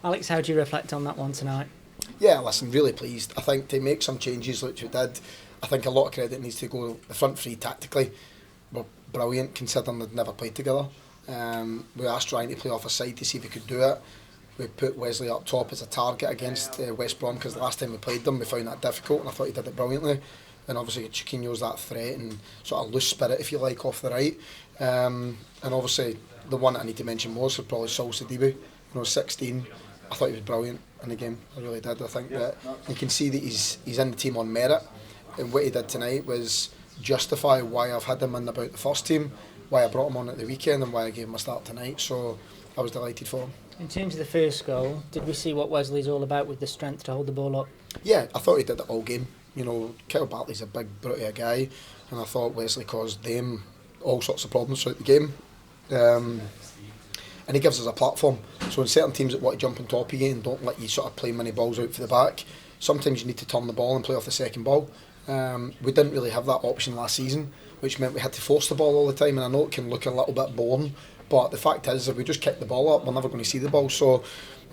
Alex, how do you reflect on that one tonight? Yeah, listen, really pleased. I think to make some changes which we did, I think a lot of credit needs to go the front three tactically. Were brilliant considering they'd never played together. We asked Ryan to play off a side to see if he could do it. We put Wesley up top as a target against West Brom because the last time we played them we found that difficult, and I thought he did it brilliantly. And obviously Chiquinho's that threat and sort of loose spirit, if you like, off the right. And obviously the one that I need to mention most was probably Salsa debut. 16. I thought he was brilliant in the game. I really did. I think that you can see that he's in the team on merit, and what he did tonight was justify why I've had him in about the first team, why I brought him on at the weekend, and why I gave him a start tonight. So I was delighted for him. In terms of the first goal, did we see what Wesley's all about with the strength to hold the ball up? Yeah, I thought he did it all game. Kyle Bartley's a big brute of a guy, and I thought Wesley caused them all sorts of problems throughout the game. And he gives us a platform. So in certain teams that want to jump on top of you and don't let you sort of play many balls out for the back, sometimes you need to turn the ball and play off the second ball. We didn't really have that option last season, which meant we had to force the ball all the time, and I know it can look a little bit boring, but the fact is if we just kick the ball up, we're never going to see the ball.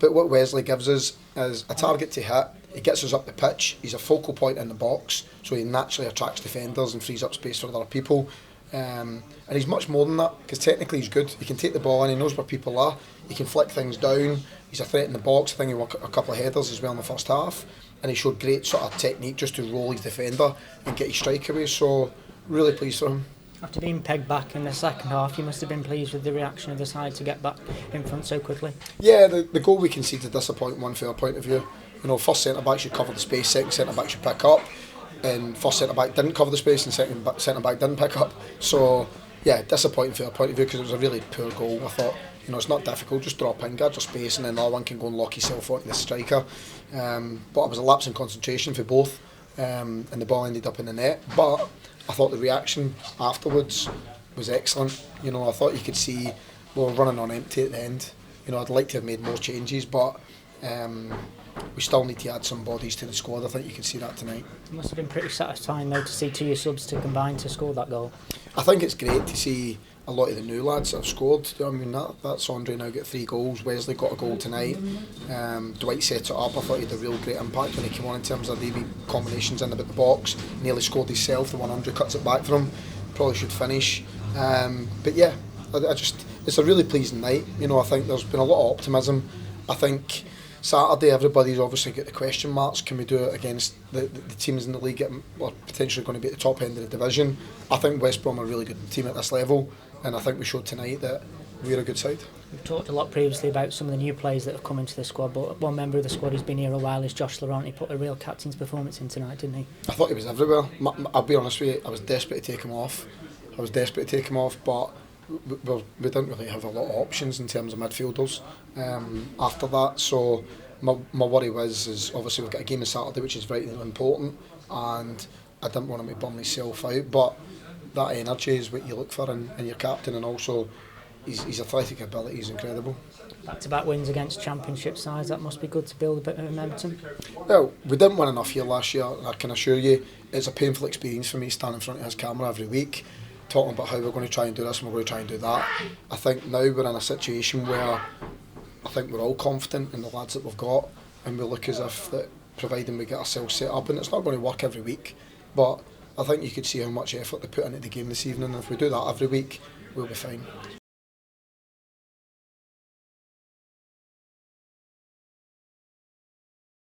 But what Wesley gives us is a target to hit. He gets us up the pitch. He's a focal point in the box, so he naturally attracts defenders and frees up space for other people. And he's much more than that, because technically he's good. He can take the ball and he knows where people are. He can flick things down. He's a threat in the box. I think he won a couple of headers as well in the first half, and he showed great sort of technique just to roll his defender and get his strike away. So really pleased for him. After being pegged back in the second half, you must have been pleased with the reaction of the side to get back in front so quickly. Yeah, the goal we conceded disappointed one from our point of view. First centre back should cover the space, second centre back should pick up, and first centre back didn't cover the space and second centre back didn't pick up. So yeah, disappointing from our point of view because it was a really poor goal. I thought it's not difficult, just drop in, guard your space, and then the other one can go and lock yourself onto the striker. But it was a lapse in concentration for both, and the ball ended up in the net. But I thought the reaction afterwards was excellent. I thought you could see we were running on empty at the end. I'd like to have made more changes, but we still need to add some bodies to the squad. I think you can see that tonight. It must have been pretty satisfying though to see two of your subs to combine to score that goal. I think it's great to see a lot of the new lads that have scored. That's Andre now got 3 goals. Wesley got a goal tonight. Dwight set it up. I thought he had a real great impact when he came on in terms of the combinations in about the box. Nearly scored himself. The 100 cuts it back for him. Probably should finish. But yeah, it's a really pleasing night. I think there's been a lot of optimism. I think Saturday everybody's obviously got the question marks. Can we do it against the teams in the league that are potentially going to be at the top end of the division? I think West Brom are a really good team at this level, and I think we showed tonight that we're a good side. We've talked a lot previously about some of the new players that have come into the squad, but one member of the squad who's been here a while is Josh Laurent. He put a real captain's performance in tonight, didn't he? I thought he was everywhere. I'll be honest with you, I was desperate to take him off. But we didn't really have a lot of options in terms of midfielders after that. So my worry is obviously we've got a game on Saturday which is very important, and I didn't want him to burn himself out. But that energy is what you look for in your captain, and also his athletic ability is incredible. Back-to-back wins against championship sides, that must be good to build a bit of momentum. Well, we didn't win enough here last year, and I can assure you it's a painful experience for me standing in front of his camera every week talking about how we're going to try and do this and we're going to try and do that. I think now we're in a situation where I think we're all confident in the lads that we've got, and we look as if that providing we get ourselves set up, and it's not going to work every week, but I think you could see how much effort they put into the game this evening, and if we do that every week we'll be fine.